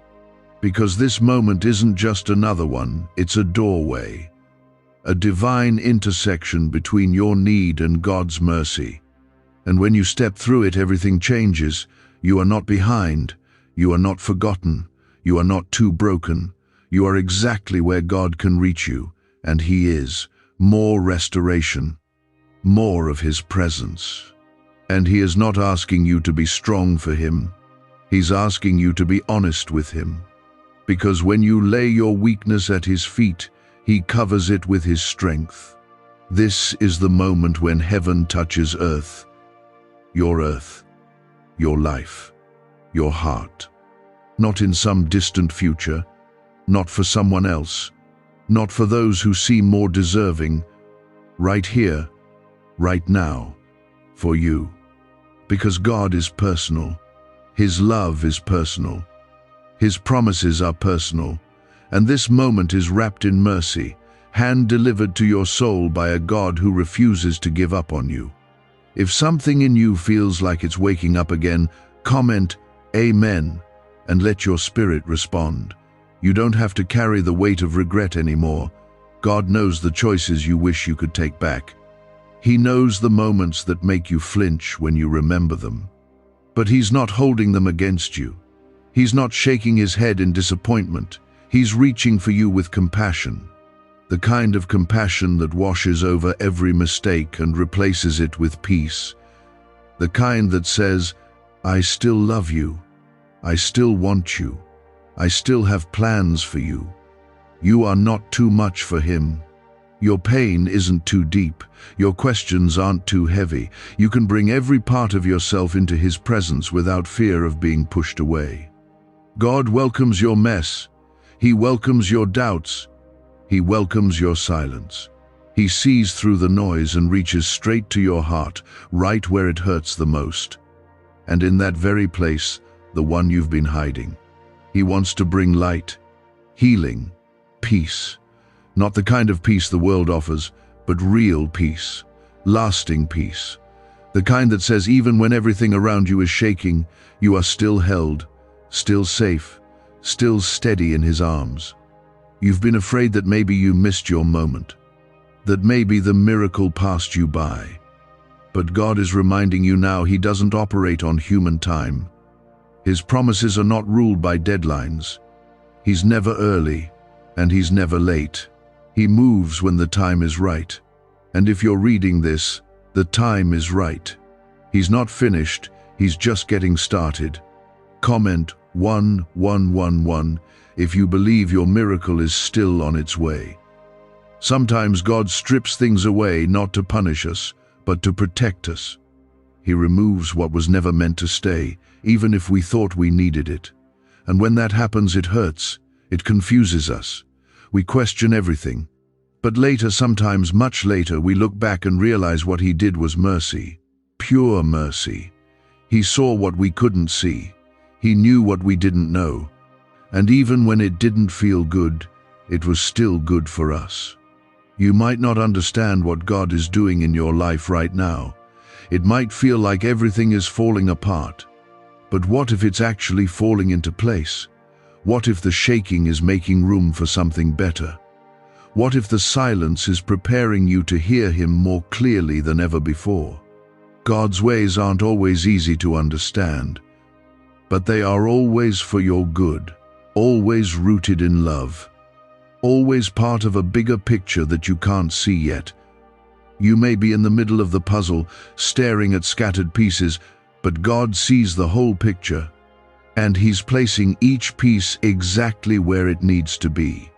Because this moment isn't just another one, it's a doorway. A divine intersection between your need and God's mercy. And when you step through it, everything changes. You are not behind. You are not forgotten. You are not too broken. You are exactly where God can reach you, and He is. More restoration, more of his presence. And he is not asking you to be strong for him. He's asking you to be honest with him. Because when you lay your weakness at his feet, he covers it with his strength. This is the moment when heaven touches earth, your life, your heart. Not in some distant future, not for someone else, not for those who seem more deserving, right here, right now, for you. Because God is personal, his love is personal, his promises are personal, and this moment is wrapped in mercy, hand-delivered to your soul by a God who refuses to give up on you. If something in you feels like it's waking up again, comment Amen and let your spirit respond. You don't have to carry the weight of regret anymore. God knows the choices you wish you could take back. He knows the moments that make you flinch when you remember them. But he's not holding them against you. He's not shaking his head in disappointment. He's reaching for you with compassion. The kind of compassion that washes over every mistake and replaces it with peace. The kind that says, I still love you. I still want you. I still have plans for you. You are not too much for him. Your pain isn't too deep. Your questions aren't too heavy. You can bring every part of yourself into his presence without fear of being pushed away. God welcomes your mess. He welcomes your doubts. He welcomes your silence. He sees through the noise and reaches straight to your heart, right where it hurts the most. And in that very place, the one you've been hiding. He wants to bring light, healing, peace. Not the kind of peace the world offers, but real peace, lasting peace. The kind that says even when everything around you is shaking, you are still held, still safe, still steady in his arms. You've been afraid that maybe you missed your moment, that maybe the miracle passed you by. But God is reminding you now he doesn't operate on human time. His promises are not ruled by deadlines. He's never early, and he's never late. He moves when the time is right. And if you're reading this, the time is right. He's not finished, he's just getting started. Comment 1111 if you believe your miracle is still on its way. Sometimes God strips things away not to punish us, but to protect us. He removes what was never meant to stay, even if we thought we needed it. And when that happens, it hurts. It confuses us. We question everything. But later, sometimes much later, we look back and realize what he did was mercy. Pure mercy. He saw what we couldn't see. He knew what we didn't know. And even when it didn't feel good, it was still good for us. You might not understand what God is doing in your life right now. It might feel like everything is falling apart. But what if it's actually falling into place? What if the shaking is making room for something better? What if the silence is preparing you to hear him more clearly than ever before? God's ways aren't always easy to understand, but they are always for your good, always rooted in love, always part of a bigger picture that you can't see yet. You may be in the middle of the puzzle, staring at scattered pieces, but God sees the whole picture, and he's placing each piece exactly where it needs to be.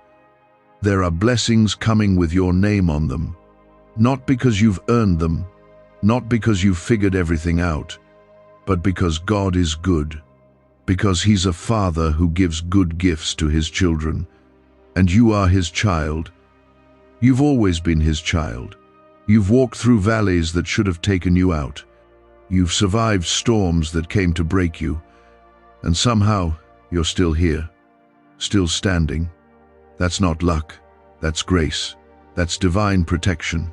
There are blessings coming with your name on them, not because you've earned them, not because you've figured everything out, but because God is good, because he's a father who gives good gifts to his children, and you are his child. You've always been his child. You've walked through valleys that should have taken you out. You've survived storms that came to break you, and somehow you're still here, still standing. That's not luck, that's grace, that's divine protection.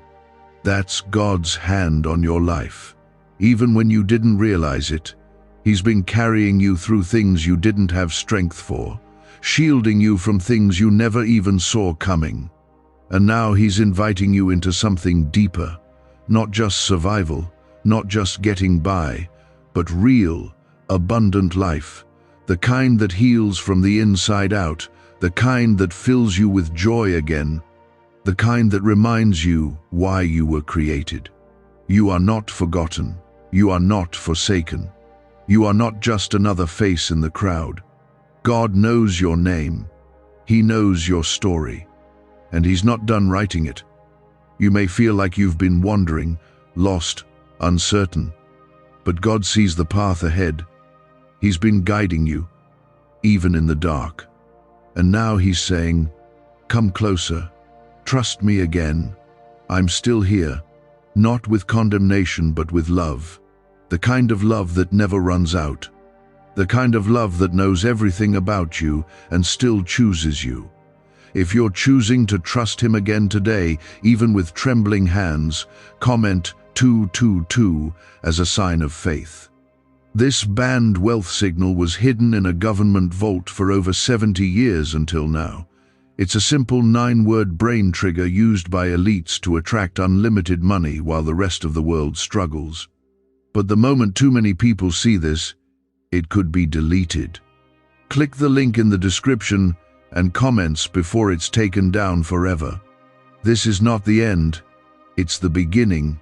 That's God's hand on your life. Even when you didn't realize it, he's been carrying you through things you didn't have strength for, shielding you from things you never even saw coming. And now he's inviting you into something deeper, not just survival, not just getting by, but real, abundant life, the kind that heals from the inside out, the kind that fills you with joy again, the kind that reminds you why you were created. You are not forgotten. You are not forsaken. You are not just another face in the crowd. God knows your name. He knows your story. And He's not done writing it. You may feel like you've been wandering, lost, uncertain. But God sees the path ahead. He's been guiding you, even in the dark. And now He's saying, "Come closer. Trust me again. I'm still here, not with condemnation but with love. The kind of love that never runs out. The kind of love that knows everything about you and still chooses you." If you're choosing to trust Him again today, even with trembling hands, comment 222 as a sign of faith. This banned wealth signal was hidden in a government vault for over 70 years until now. It's a simple 9-word brain trigger used by elites to attract unlimited money while the rest of the world struggles. But the moment too many people see this, it could be deleted. Click the link in the description and comments before it's taken down forever. This is not the end, it's the beginning.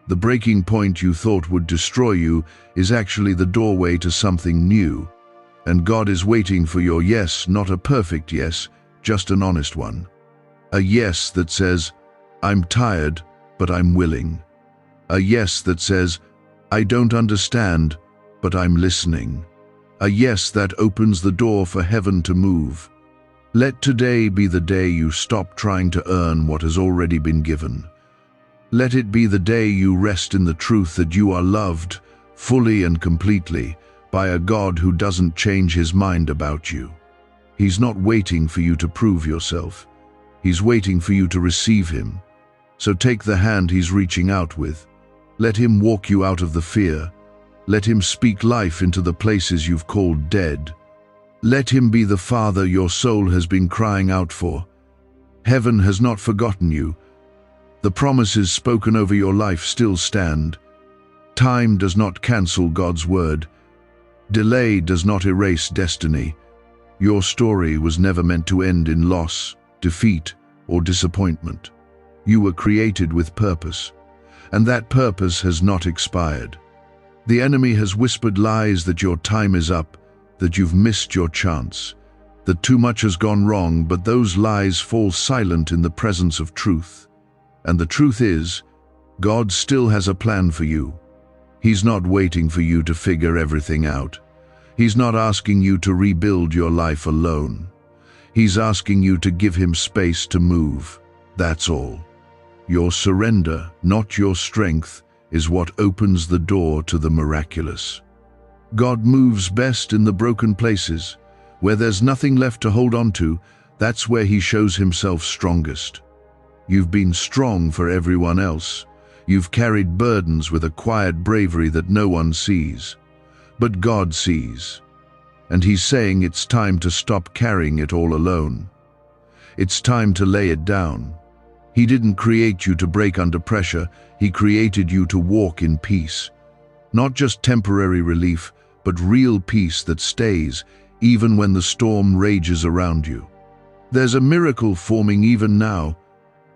The breaking point you thought would destroy you is actually the doorway to something new. And God is waiting for your yes, not a perfect yes, just an honest one. A yes that says, "I'm tired, but I'm willing." A yes that says, "I don't understand, but I'm listening." A yes that opens the door for heaven to move. Let today be the day you stop trying to earn what has already been given. Let it be the day you rest in the truth that you are loved, fully and completely, by a God who doesn't change His mind about you. He's not waiting for you to prove yourself. He's waiting for you to receive Him. So take the hand He's reaching out with. Let Him walk you out of the fear. Let Him speak life into the places you've called dead. Let Him be the Father your soul has been crying out for. Heaven has not forgotten you. The promises spoken over your life still stand. Time does not cancel God's word. Delay does not erase destiny. Your story was never meant to end in loss, defeat, or disappointment. You were created with purpose, and that purpose has not expired. The enemy has whispered lies that your time is up, that you've missed your chance, that too much has gone wrong, but those lies fall silent in the presence of truth. And the truth is, God still has a plan for you. He's not waiting for you to figure everything out. He's not asking you to rebuild your life alone. He's asking you to give Him space to move. That's all. Your surrender, not your strength, is what opens the door to the miraculous. God moves best in the broken places. Where there's nothing left to hold on to, that's where He shows Himself strongest. You've been strong for everyone else. You've carried burdens with a quiet bravery that no one sees. But God sees. And He's saying it's time to stop carrying it all alone. It's time to lay it down. He didn't create you to break under pressure. He created you to walk in peace. Not just temporary relief, but real peace that stays, even when the storm rages around you. There's a miracle forming even now,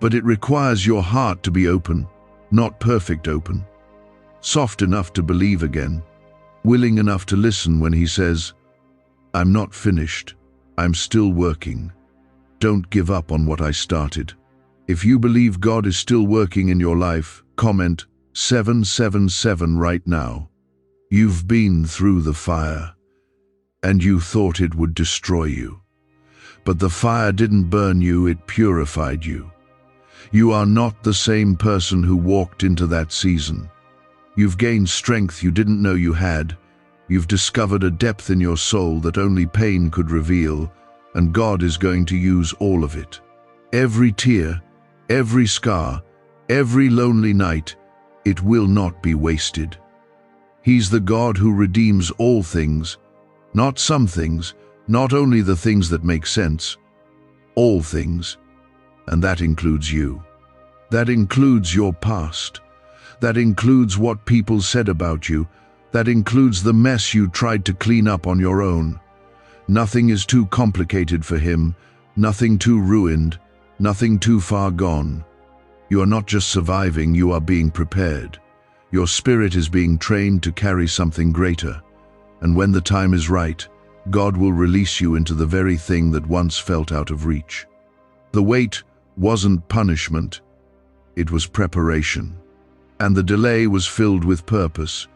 but it requires your heart to be open, not perfect open. Soft enough to believe again, willing enough to listen when He says, "I'm not finished, I'm still working. Don't give up on what I started." If you believe God is still working in your life, comment 777 right now. You've been through the fire, and you thought it would destroy you. But the fire didn't burn you, it purified you. You are not the same person who walked into that season. You've gained strength you didn't know you had. You've discovered a depth in your soul that only pain could reveal, and God is going to use all of it. Every tear, every scar, every lonely night, it will not be wasted. He's the God who redeems all things, not some things, not only the things that make sense, all things. And that includes you. That includes your past. That includes what people said about you. That includes the mess you tried to clean up on your own. Nothing is too complicated for Him, nothing too ruined, nothing too far gone. You are not just surviving, you are being prepared. Your spirit is being trained to carry something greater, and when the time is right, God will release you into the very thing that once felt out of reach. The wait wasn't punishment, it was preparation. And the delay was filled with purpose.